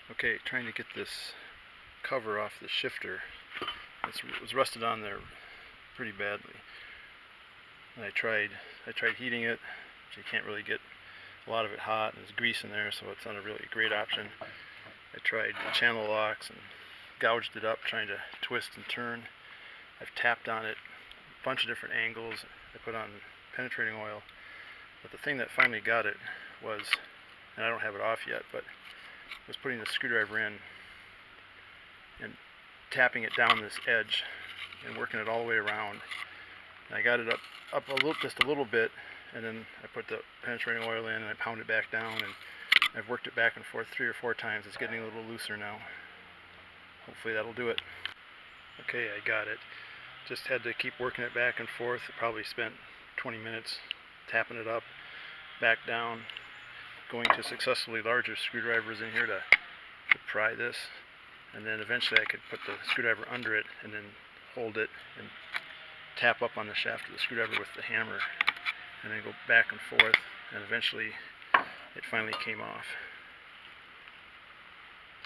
Okay, trying to get this cover off the shifter. It was rusted on there pretty badly. And I tried heating it, but you can't really get a lot of it hot, and there's grease in there, so it's not a really great option. I tried channel locks and gouged it up, trying to twist and turn. I've tapped on it a bunch of different angles. I put on penetrating oil, but the thing that finally got it was, and I don't have it off yet, but was putting the screwdriver in and tapping it down this edge and working it all the way around. And I got it up a little, just a little bit, and then I put the penetrating oil in and I pound it back down, and I've worked it back and forth 3 or 4 times. It's getting a little looser now. Hopefully that'll do it. Okay, I got it. Just had to keep working it back and forth. I probably spent 20 minutes tapping it up, back down, going to successfully larger screwdrivers in here to pry this, and then eventually I could put the screwdriver under it and then hold it and tap up on the shaft of the screwdriver with the hammer, and then go back and forth, and eventually it finally came off.